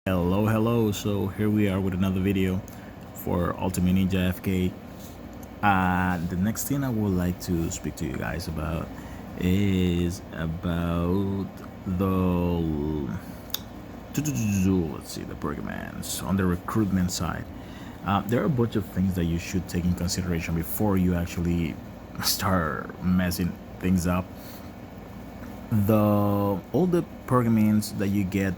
Hello. So here we are with another video for Ultimate Ninja AFK. The next thing I would like to speak to you guys about is about the let's see, the pergamines on the recruitment side. There are a bunch of things that you should take in consideration before you actually start messing things up. All the pergamins that you get,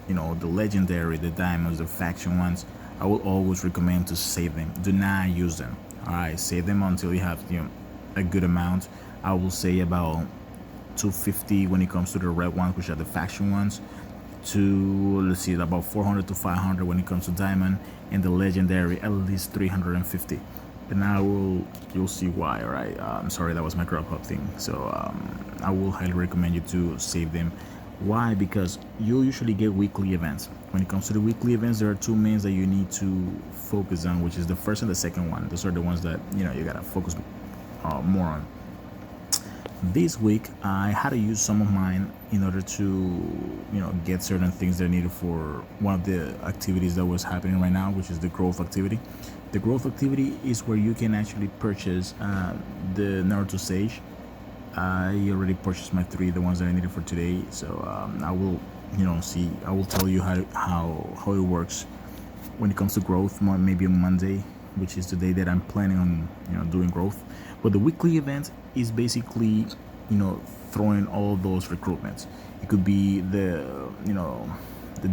the legendary, the diamonds, the faction ones, I will always recommend to save them. Do not use them. All right, save them until you have a good amount. I will say about 250 when it comes to the red ones, which are the faction ones, to, let's see, about 400 to 500 when it comes to diamond, and the legendary at least 350. And you'll see why. All right, I'm sorry, that was my crop up thing. So I will highly recommend you to save them. Why? Because you usually get weekly events. When it comes to the weekly events, there are two mains that you need to focus on, which is the first and the second one. Those are the ones that you gotta focus more on. This week I had to use some of mine in order to get certain things that are needed for one of the activities that was happening right now, which is the growth activity. The growth activity is where you can actually purchase the Naruto Sage. I already purchased my 3, the ones that I needed for today. So I will see, I will tell you how it works when it comes to growth, maybe on Monday, which is the day that I'm planning on doing growth. But the weekly event is basically throwing all those recruitments. It could be the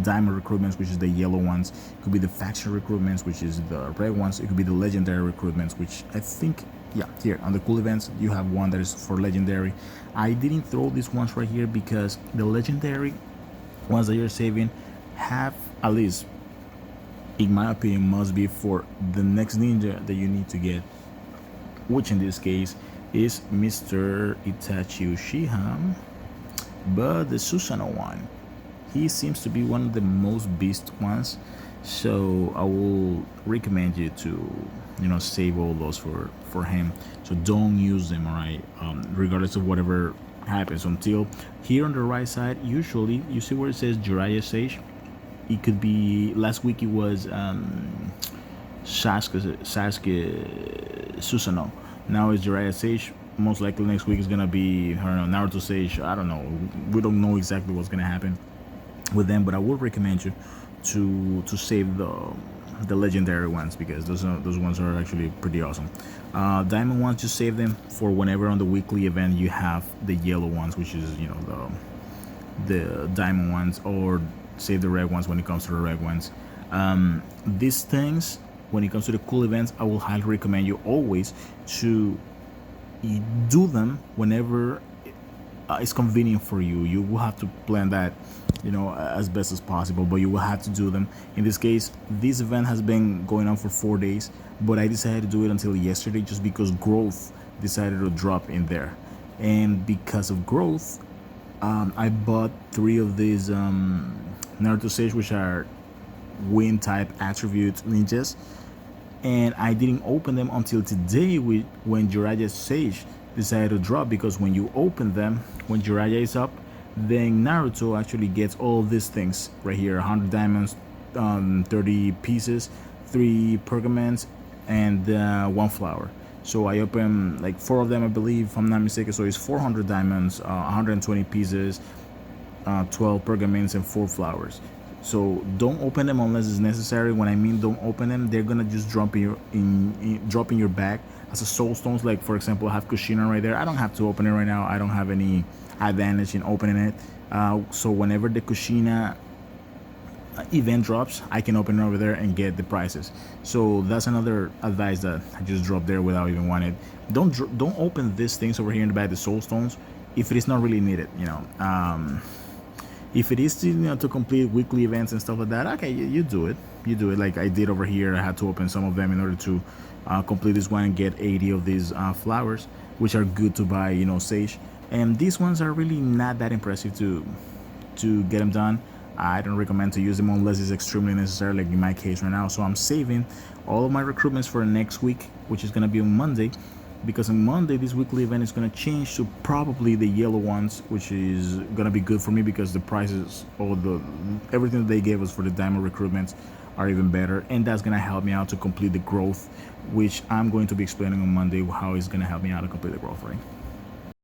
diamond recruitments, which is the yellow ones. It could be the faction recruitments, which is the red ones. It could be the legendary recruitments, which I think, yeah, here on the cool events you have one that is for legendary. I didn't throw these ones right here because the legendary ones that you're saving have, at least in my opinion, must be for the next ninja that you need to get, which in this case is Mr. Itachi Uchiha. But the Susanoo one, he seems to be one of the most beast ones, so I will recommend you to save all those for him. So don't use them, all right, regardless of whatever happens. Until here on the right side, usually you see where it says Jiraiya Sage. It could be, last week it was Sasuke Susanoo. Now it's Jiraiya Sage. Most likely next week is gonna be, I don't know, Naruto Sage. I don't know. We don't know exactly what's gonna happen with them, but I would recommend you to save the legendary ones, because those ones are actually pretty awesome. Diamond ones, just save them for whenever on the weekly event you have the yellow ones, which is the diamond ones, or save the red ones when it comes to the red ones. These things, when it comes to the cool events, I will highly recommend you always to do them whenever it's convenient for you. You will have to plan that as best as possible, but you will have to do them. In this case, this event has been going on for 4 days, but I decided to do it until yesterday just because growth decided to drop in there. And because of growth, I bought 3 of these Naruto Sage, which are wind type attribute ninjas, and I didn't open them until today when Jiraiya Sage decided to drop. Because when you open them, when Jiraiya is up, then Naruto actually gets all these things right here: 100 diamonds, 30 pieces, 3 pergaments, and 1 flower. So I opened like 4 of them, I believe, if I'm not mistaken. So it's 400 diamonds, 120 pieces, 12 pergaments, and 4 flowers. So don't open them unless it's necessary. When I mean don't open them, they're gonna just drop in your bag as a soul stones. Like, for example, I have Kushina right there. I don't have to open it right now. I don't have any advantage in opening it. So whenever the Kushina event drops, I can open it over there and get the prices. So that's another advice that I just dropped there without even wanting. Don't open these things over here in the back, the soul stones, if it is not really needed. If it is to complete weekly events and stuff like that, okay, you do it. You do it like I did over here. I had to open some of them in order to complete this one and get 80 of these flowers, which are good to buy, sage. And these ones are really not that impressive to get them done. I don't recommend to use them unless it's extremely necessary, like in my case right now. So I'm saving all of my recruitments for next week, which is gonna be on Monday. because on Monday this weekly event is going to change to probably the yellow ones, which is going to be good for me because the prices or the everything that they gave us for the diamond recruitments are even better, and that's going to help me out to complete the growth, which I'm going to be explaining on Monday how it's going to help me out to complete the growth, right?